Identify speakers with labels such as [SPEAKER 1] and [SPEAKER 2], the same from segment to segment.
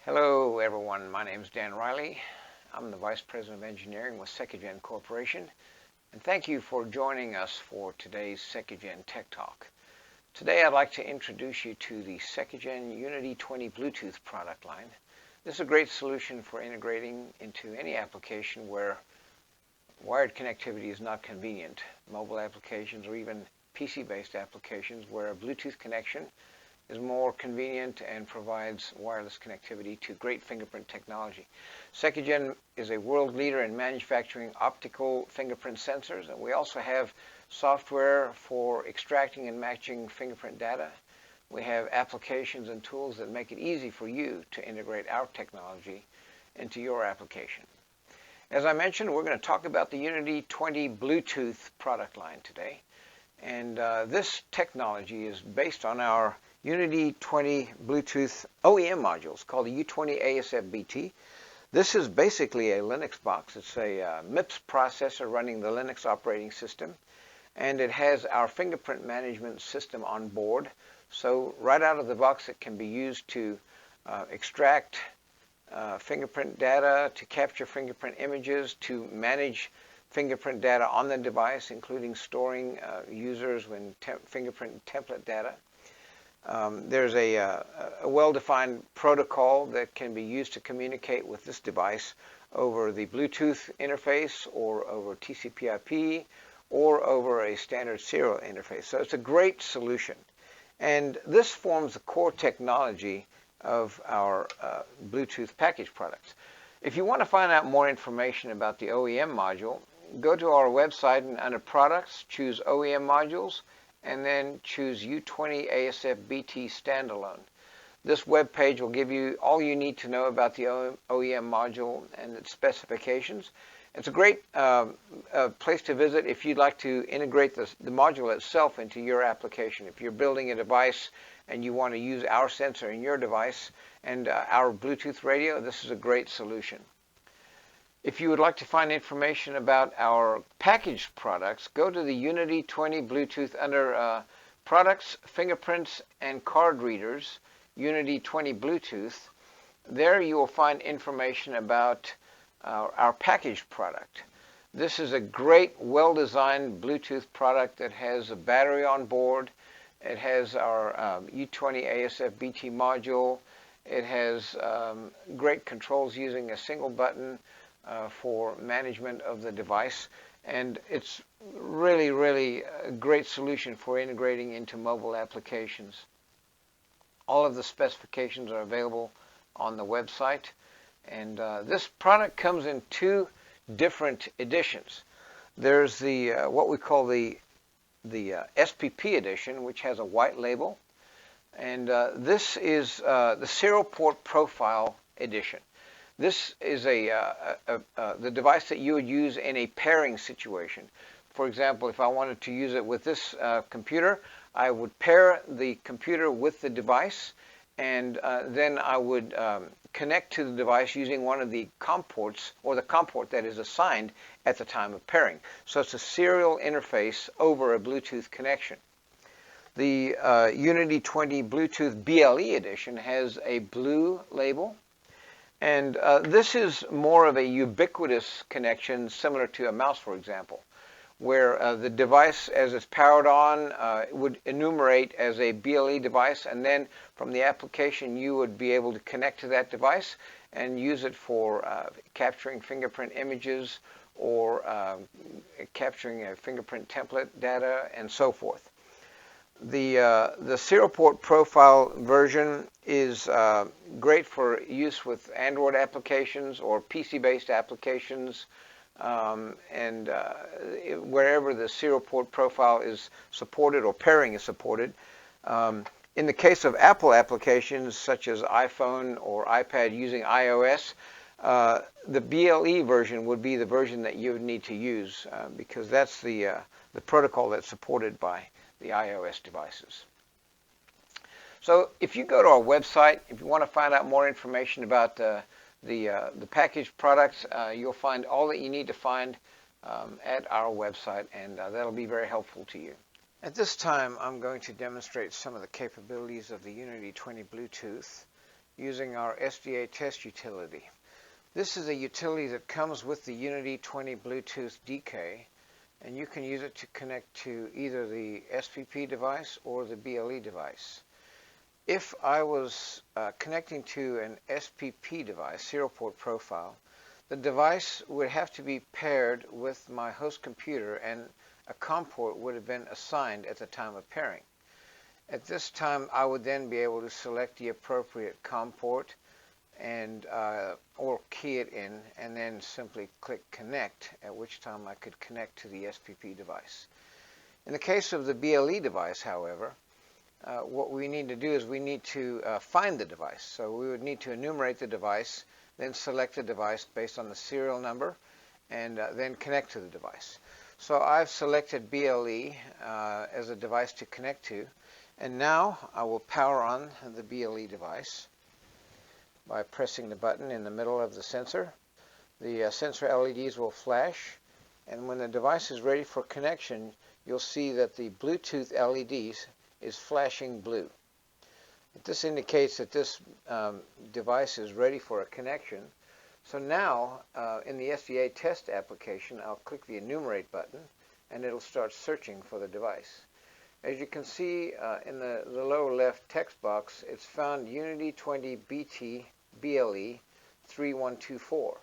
[SPEAKER 1] Hello everyone, my name is Dan Riley. I'm the Vice President of Engineering with SecuGen Corporation, and thank you for joining us for today's SecuGen Tech Talk. Today I'd like to introduce you to the SecuGen U20 Bluetooth product line. This is a great solution for integrating into any application where wired connectivity is not convenient, mobile applications or even PC-based applications where a Bluetooth connection is more convenient and provides wireless connectivity to great fingerprint technology. SecuGen is a world leader in manufacturing optical fingerprint sensors, and we also have software for extracting and matching fingerprint data. We have applications and tools that make it easy for you to integrate our technology into your application. As I mentioned, we're going to talk about the Unity 20 Bluetooth product line today, and this technology is based on our Unity 20 Bluetooth OEM modules called the U20-ASF-BT. This is basically a Linux box. It's a MIPS processor running the Linux operating system, and it has our fingerprint management system on board. So right out of the box it can be used to extract fingerprint data, to capture fingerprint images, to manage fingerprint data on the device, including storing users with fingerprint template data. There's a well-defined protocol that can be used to communicate with this device over the Bluetooth interface or over TCP/IP or over a standard serial interface. So it's a great solution. And this forms the core technology of our Bluetooth package products. If you want to find out more information about the OEM module, go to our website and under Products, choose OEM Modules, and then choose U20-ASF-BT Standalone. This web page will give you all you need to know about the OEM module and its specifications. It's a great place to visit if you'd like to integrate the module itself into your application. If you're building a device and you want to use our sensor in your device and our Bluetooth radio, this is a great solution. If you would like to find information about our packaged products, go to the Unity 20 Bluetooth under Products, Fingerprints, and Card Readers, Unity 20 Bluetooth. There you will find information about our packaged product. This is a great, well-designed Bluetooth product that has a battery on board. It has our U20-ASF-BT module. It has great controls using a single button for management of the device, and it's really a great solution for integrating into mobile applications. All of the specifications are available on the website, and this product comes in two different editions. There's the what we call the SPP edition, which has a white label, and this is the serial port profile edition. This is the device that you would use in a pairing situation. For example, if I wanted to use it with this computer, I would pair the computer with the device, and then I would connect to the device using one of the COM ports, or the COM port that is assigned at the time of pairing. So it's a serial interface over a Bluetooth connection. The Unity 20 Bluetooth BLE edition has a blue label. And this is more of a ubiquitous connection, similar to a mouse, for example, where the device, as it's powered on, would enumerate as a BLE device, and then from the application you would be able to connect to that device and use it for capturing fingerprint images or capturing a fingerprint template data and so forth. The serial port profile version is great for use with Android applications or PC-based applications, and wherever the serial port profile is supported or pairing is supported. In the case of Apple applications such as iPhone or iPad using iOS, the BLE version would be the version that you would need to use because that's the protocol that's supported by the iOS devices. So if you go to our website, if you want to find out more information about the packaged products, you'll find all that you need to find at our website, and that'll be very helpful to you. At this time, I'm going to demonstrate some of the capabilities of the Unity 20 Bluetooth. using our SDATest utility. This is a utility that comes with the Unity 20 Bluetooth DK, and you can use it to connect to either the SPP device or the BLE device. If I was connecting to an SPP device, serial port profile, the device would have to be paired with my host computer, and a COM port would have been assigned at the time of pairing. At this time, I would then be able to select the appropriate COM port and or key it in, and then simply click connect, at which time I could connect to the SPP device. In the case of the BLE device, however, what we need to do is we need to find the device. So we would need to enumerate the device, then select the device based on the serial number, and then connect to the device. So I've selected BLE as a device to connect to, and now I will power on the BLE device by pressing the button in the middle of the sensor. The sensor LEDs will flash, and when the device is ready for connection, you'll see that the Bluetooth LEDs is flashing blue. This indicates that this device is ready for a connection. So now, in the SDATest application, I'll click the Enumerate button, and it'll start searching for the device. As you can see in the lower left text box, it's found Unity 20 BT BLE 3124.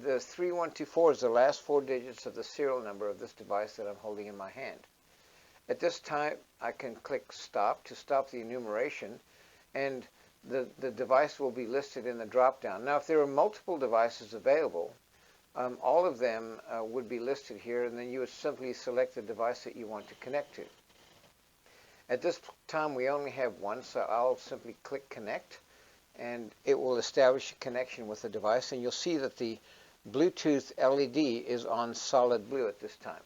[SPEAKER 1] The 3124 is the last 4 digits of the serial number of this device that I'm holding in my hand. At this time, I can click Stop to stop the enumeration, and the device will be listed in the drop-down. Now, if there are multiple devices available, all of them would be listed here, and then you would simply select the device that you want to connect to. At this time, we only have one, so I'll simply click Connect, and it will establish a connection with the device, and you'll see that the Bluetooth LED is on solid blue at this time.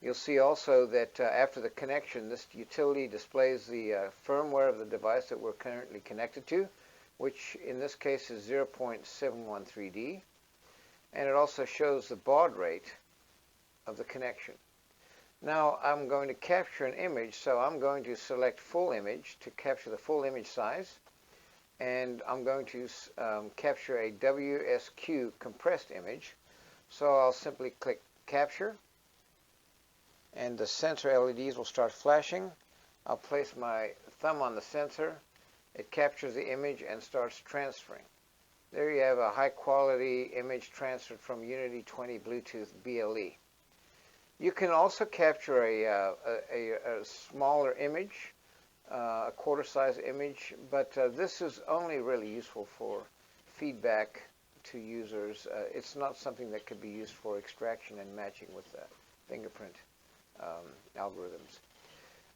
[SPEAKER 1] You'll see also that after the connection, this utility displays the firmware of the device that we're currently connected to, which in this case is 0.713D, and it also shows the baud rate of the connection. Now I'm going to capture an image, so I'm going to select Full Image to capture the full image size, and I'm going to capture a WSQ compressed image. So I'll simply click Capture, and the sensor LEDs will start flashing. I'll place my thumb on the sensor. It captures the image and starts transferring. There you have a high quality image transferred from Unity 20 Bluetooth BLE. You can also capture a smaller image, a quarter-size image, but this is only really useful for feedback to users. It's not something that could be used for extraction and matching with fingerprint algorithms.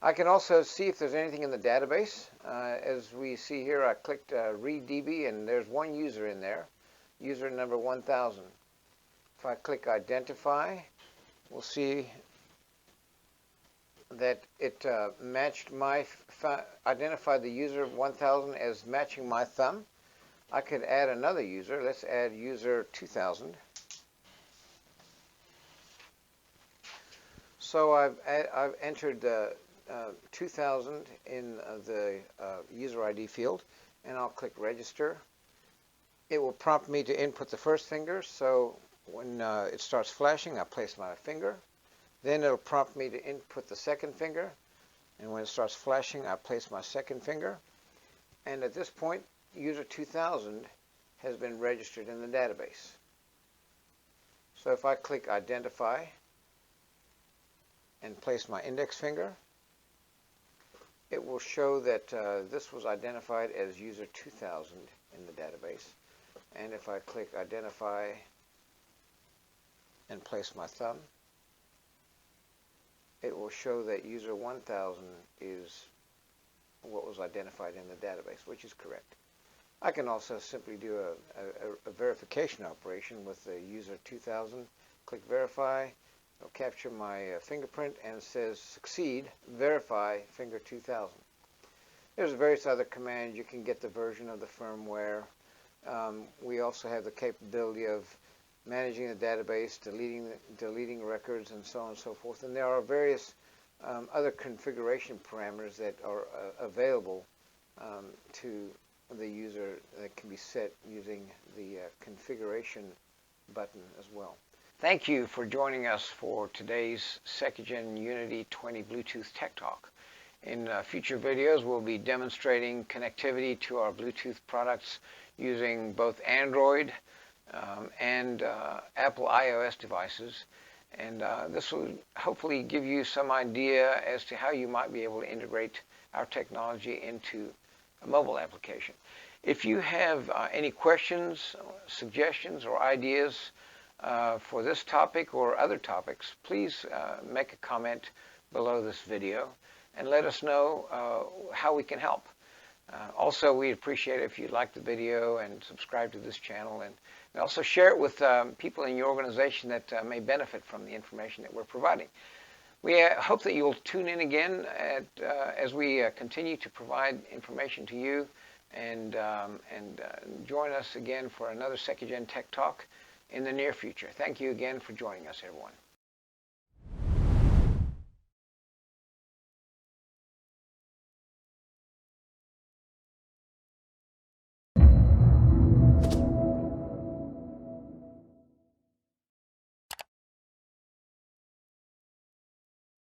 [SPEAKER 1] I can also see if there's anything in the database. As we see here, I clicked Read DB, and there's one user in there, user number 1000. If I click Identify, we'll see that it identified the user 1000 as matching my thumb. I could add another user. Let's add user 2000. So I've entered 2000 in the user ID field, and I'll click Register. It will prompt me to input the first finger, so when it starts flashing, I place my finger. Then it'll prompt me to input the second finger, and when it starts flashing, I place my second finger. And at this point, user 2000 has been registered in the database. So if I click Identify and place my index finger, it will show that this was identified as user 2000 in the database. And if I click Identify and place my thumb, it will show that user 1000 is what was identified in the database, which is correct. I can also simply do a verification operation with the user 2000, click Verify. It'll capture my fingerprint, and it says Succeed, Verify Finger 2000. There's various other commands. You can get the version of the firmware. We also have the capability of managing the database, deleting records, and so on and so forth. And there are various other configuration parameters that are available to the user that can be set using the configuration button as well. Thank you for joining us for today's SecuGen Unity 20 Bluetooth Tech Talk. In future videos, we'll be demonstrating connectivity to our Bluetooth products using both Android and Apple iOS devices. And this will hopefully give you some idea as to how you might be able to integrate our technology into a mobile application. If you have any questions, suggestions, or ideas for this topic or other topics, please make a comment below this video and let us know how we can help. Also, we'd appreciate it if you like the video and subscribe to this channel, and also share it with people in your organization that may benefit from the information that we're providing. We hope that you'll tune in again as we continue to provide information to you, and join us again for another SecuGen Tech Talk in the near future. Thank you again for joining us, everyone.